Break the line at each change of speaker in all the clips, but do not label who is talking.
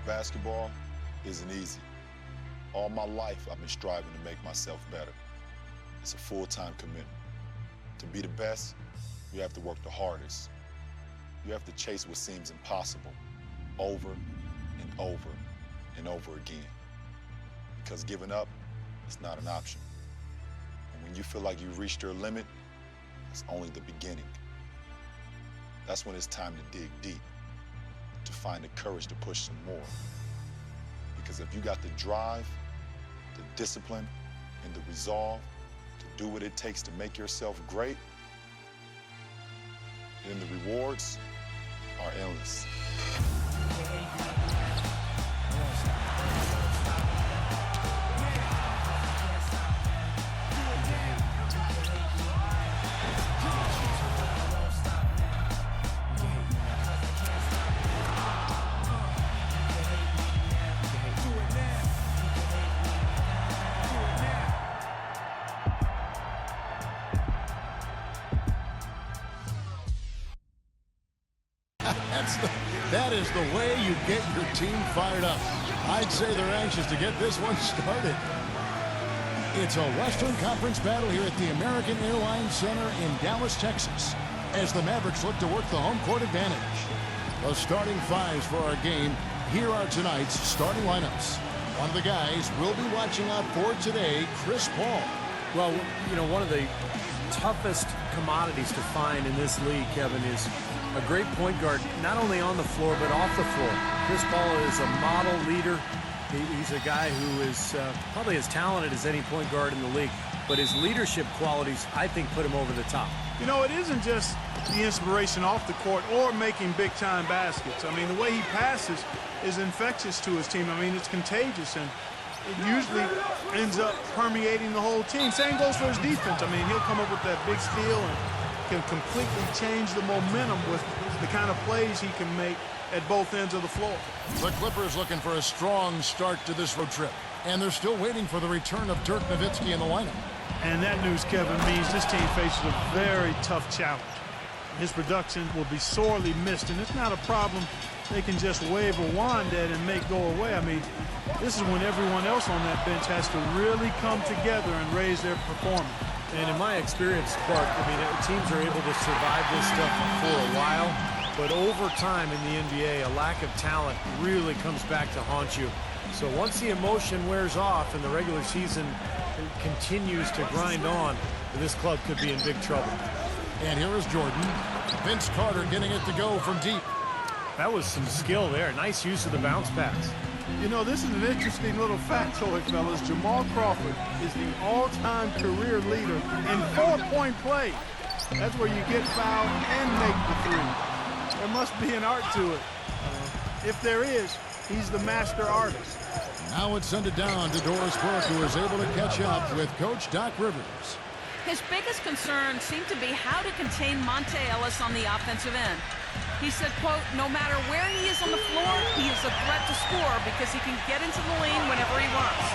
Basketball isn't easy. All my life, I've been striving to make myself better. It's a full-time commitment. To be the best, you have to work the hardest. You have to chase what seems impossible over and over and over again. Because giving up is not an option. And when you feel like you've reached your limit, it's only the beginning. That's when it's time to dig deep, to find the courage to push some more. Because if you got the drive, the discipline, and the resolve to do what it takes to make yourself great, then the rewards are endless.
That is the way you get your team fired up. I'd say they're anxious to get this one started. It's a Western Conference battle here at the American Airlines Center in Dallas, Texas, as the Mavericks look to work the home court advantage. The starting fives for our game. Here are tonight's starting lineups. One of the guys we'll be watching out for today, Chris Paul.
Well, you know, one of the toughest commodities to find in this league, Kevin, is a great point guard, not only on the floor, but off the floor. Chris Paul is a model leader. He's a guy who is probably as talented as any point guard in the league, but his leadership qualities, I think, put him over the top.
You know, it isn't just the inspiration off the court or making big-time baskets. I mean, the way he passes is infectious to his team. I mean, it's contagious, and it usually ends up permeating the whole team. Same goes for his defense. I mean, he'll come up with that big steal and can completely change the momentum with the kind of plays he can make at both ends of the floor.
The Clippers looking for a strong start to this road trip, and they're still waiting for the return of Dirk Nowitzki in the lineup.
And that news, Kevin, means this team faces a very tough challenge. His production will be sorely missed, and it's not a problem they can just wave a wand at and make go away. I mean, this is when everyone else on that bench has to really come together and raise their performance.
And in my experience, Clark, I mean, teams are able to survive this stuff for a while, but over time in the NBA, a lack of talent really comes back to haunt you. So once the emotion wears off and the regular season continues to grind on, this club could be in big trouble.
And here is Jordan. Vince Carter getting it to go from deep.
That was some skill there. Nice use of the bounce pass.
You know, this is an interesting little factoid, fellas. Jamal Crawford is the all-time career leader in 4-point play. That's where you get fouled and make the three. There must be an art to it. If there is, he's the master artist.
Now it's sent it down to Doris Burke, who is able to catch up with Coach Doc Rivers.
His biggest concern seemed to be how to contain Monte Ellis on the offensive end. He said, quote, no matter where he is on the floor, he is a threat to score because he can get into the lane whenever he wants.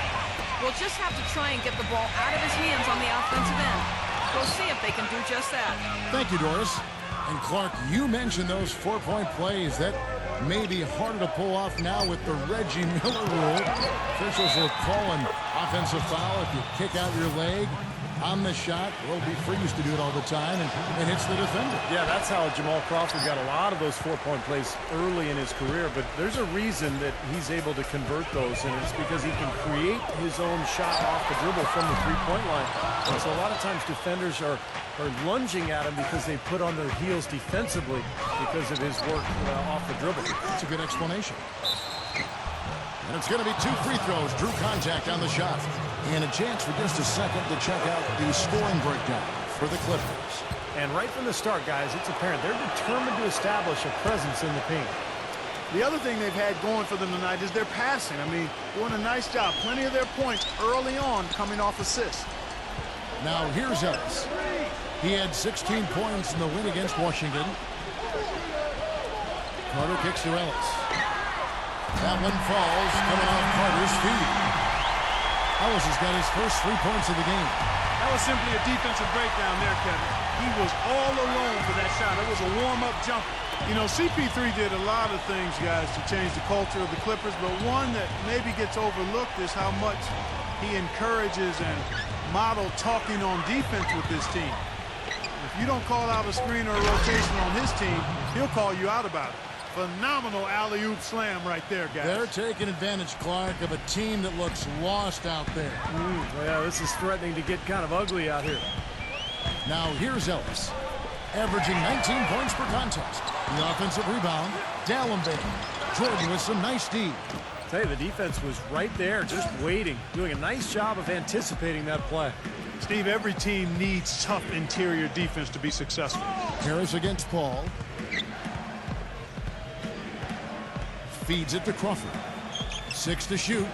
We'll just have to try and get the ball out of his hands on the offensive end. We'll see if they can do just that.
Thank you, Doris. And Clark, you mentioned those 4-point plays. That may be harder to pull off now with the Reggie Miller rule. Officials will call an offensive foul if you kick out your leg on the shot. Well, Free used to do it all the time and hits the defender.
Yeah, that's how Jamal Crawford got a lot of those 4-point plays early in his career, but there's a reason that he's able to convert those, and it's because he can create his own shot off the dribble from the three-point line. And so a lot of times defenders are lunging at him because they put on their heels defensively because of his work off the dribble.
That's a good explanation. And it's going to be 2 free throws. Drew contact on the shot. And a chance for just a second to check out the scoring breakdown for the Clippers.
And right from the start, guys, it's apparent they're determined to establish a presence in the paint.
The other thing they've had going for them tonight is their passing. I mean, doing a nice job. Plenty of their points early on coming off assists.
Now here's Ellis. He had 16 points in the win against Washington. Carter kicks to Ellis. That one falls, coming off Carter's feet. Ellis has got his first 3 points of the game.
That was simply a defensive breakdown there, Kevin. He was all alone for that shot. It was a warm-up jumper. You know, CP3 did a lot of things, guys, to change the culture of the Clippers, but one that maybe gets overlooked is how much he encourages and model talking on defense with this team. If you don't call out a screen or a rotation on his team, he'll call you out about it. Phenomenal alley-oop slam right there, guys.
They're taking advantage, Clark, of a team that looks lost out there.
Yeah, this is threatening to get kind of ugly out here.
Now here's Ellis, averaging 19 points per contest. The offensive rebound, Dallenberg. Jordan with some nice D.
Tell you, the defense was right there, just waiting, doing a nice job of anticipating that play.
Steve, every team needs tough interior defense to be successful.
Harris against Paul. Feeds it to Crawford. 6 to shoot.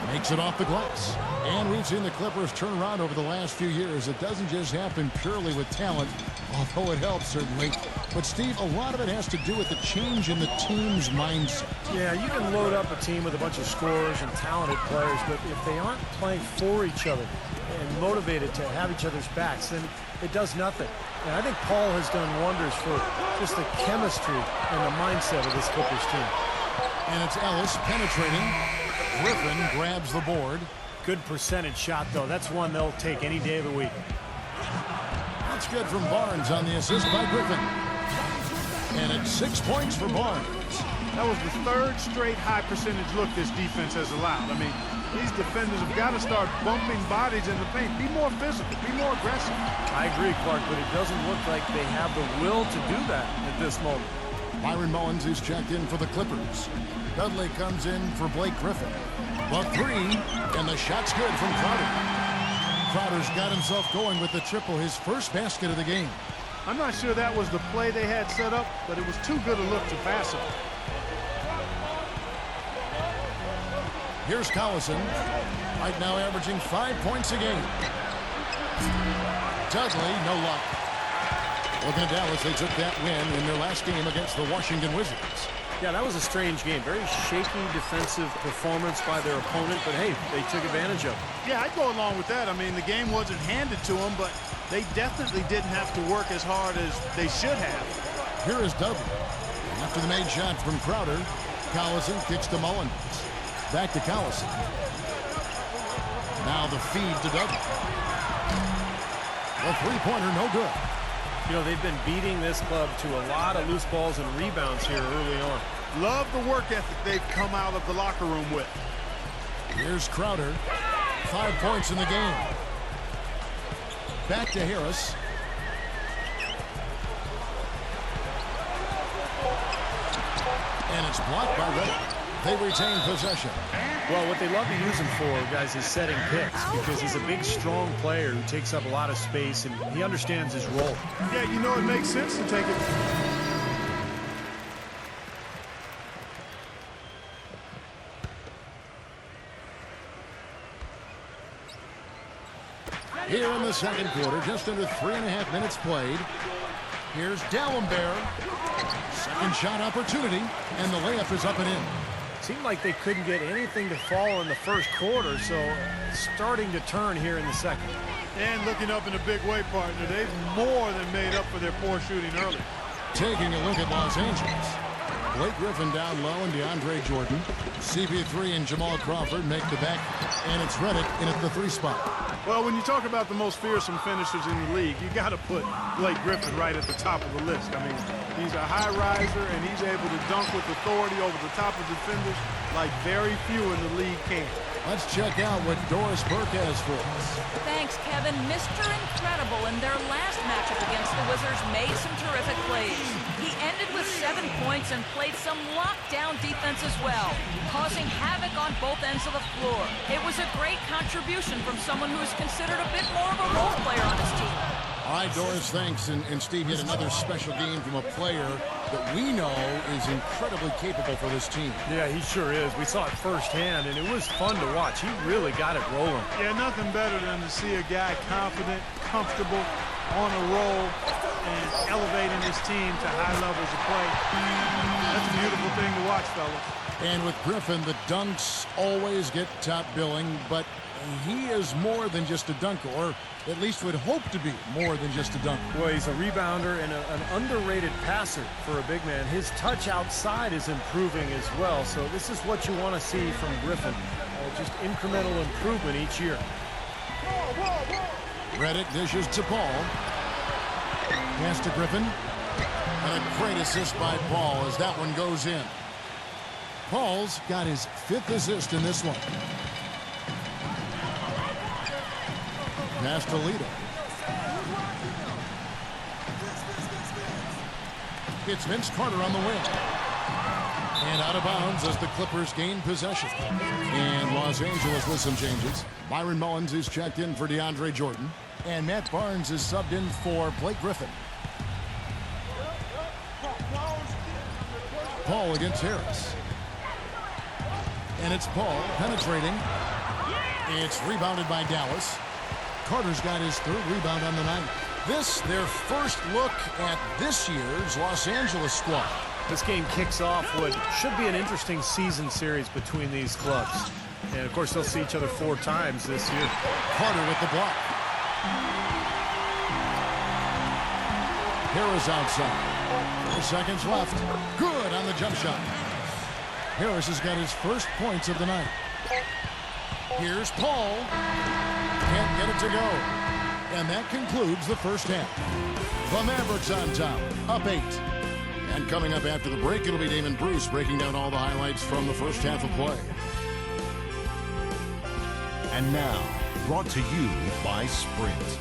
Makes it off the glass. And we've seen the Clippers turn around over the last few years. It doesn't just happen purely with talent, although it helps certainly. But Steve, a lot of it has to do with the change in the team's mindset.
Yeah, you can load up a team with a bunch of scorers and talented players, but if they aren't playing for each other and motivated to have each other's backs, then it does nothing. And I think Paul has done wonders for just the chemistry and the mindset of this Clippers team.
And it's Ellis penetrating. Griffin grabs the board.
Good percentage shot, though. That's one they'll take any day of the week.
That's good from Barnes on the assist by Griffin. And it's 6 points for Barnes.
That was the third straight high percentage look this defense has allowed. I mean, these defenders have got to start bumping bodies in the paint. Be more physical, be more aggressive.
I agree, Clark, but it doesn't look like they have the will to do that at this moment.
Byron Mullins is checked in for the Clippers. Dudley comes in for Blake Griffin. The three, and the shot's good from Crowder. Crowder's got himself going with the triple, his first basket of the game.
I'm not sure that was the play they had set up, but it was too good a look to pass it.
Here's Collison, right now averaging 5 points a game. Dudley, no luck. Looking at Dallas, they took that win in their last game against the Washington Wizards.
Yeah, that was a strange game. Very shaky defensive performance by their opponent, but hey, they took advantage of it.
Yeah, I'd go along with that. I mean, the game wasn't handed to them, but they definitely didn't have to work as hard as they should have.
Here is Dudley. After the made shot from Crowder, Collison kicks to Mullins. Back to Collison. Now the feed to Dudley. A three-pointer, no good.
You know, they've been beating this club to a lot of loose balls and rebounds here early on.
Love the work ethic they've come out of the locker room with.
Here's Crowder. 5 points in the game. Back to Harris. And it's blocked by Reddick. They retain possession.
Well, what they love to use him for, guys, is setting picks because he's a big, strong player who takes up a lot of space, and he understands his role.
Yeah, you know, it makes sense to take it.
Here in the second quarter, just under 3.5 minutes played. Here's Dallenberg. Second shot opportunity, and the layup is up and in.
Seemed like they couldn't get anything to fall in the first quarter, so starting to turn here in the second.
And looking up in a big way, partner. They've more than made up for their poor shooting early.
Taking a look at Los Angeles. Blake Griffin down low and DeAndre Jordan. CP3 and Jamal Crawford make the back, and it's Reddick in at the 3 spot.
Well, when you talk about the most fearsome finishers in the league, you got to put Blake Griffin right at the top of the list. I mean, he's a high riser, and he's able to dunk with authority over the top of defenders like very few in the league can.
Let's check out what Doris Burke has for us.
Thanks, Kevin. Mr. Incredible in their last matchup against the Wizards made some terrific plays. He ended with 7 points and played some lockdown defense as well, causing havoc on both ends of the floor. It was a great contribution from someone who is considered a bit more of a role player on his team.
All right, Doris, thanks. And Steve hit another special game from a player that we know is incredibly capable for this team.
Yeah, he sure is. We saw it firsthand, and it was fun to watch. He really got it rolling.
Yeah, nothing better than to see a guy confident, comfortable, on a roll and elevating his team to high levels of play. That's a beautiful thing to watch, fellas.
And with Griffin, the dunks always get top billing, but he is more than just a dunker, or at least would hope to be more than just a dunker.
Well, he's a rebounder and an underrated passer for a big man. His touch outside is improving as well, so this is what you want to see from Griffin. Just incremental improvement each year.
Reddick dishes to Paul. Pass to Griffin. And a great assist by Paul as that one goes in. Paul's got his 5th assist in this one. Pass to Lito. It's Vince Carter on the wing. And out of bounds as the Clippers gain possession. And Los Angeles with some changes. Byron Mullins is checked in for DeAndre Jordan. And Matt Barnes is subbed in for Blake Griffin. Paul against Harris. And it's Paul penetrating. It's rebounded by Dallas. Carter's got his 3rd rebound on the night. This, their first look at this year's Los Angeles squad.
This game kicks off what should be an interesting season series between these clubs. And, of course, they'll see each other 4 times this year.
Carter with the block. Harris outside. 4 seconds left. Good on the jump shot. Harris has got his first points of the night. Here's Paul. Can't get it to go. And that concludes the first half. The Mavericks on top, up 8. And coming up after the break, it'll be Damon Bruce breaking down all the highlights from the first half of play.
And now, brought to you by Sprint.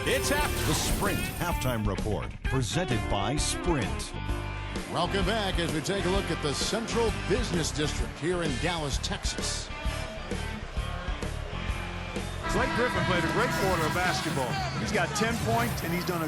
It's the Sprint Halftime Report, presented by Sprint.
Welcome back as we take a look at the Central Business District here in Dallas, Texas.
Blake Griffin played a great quarter of basketball. He's got 10 points, and he's done a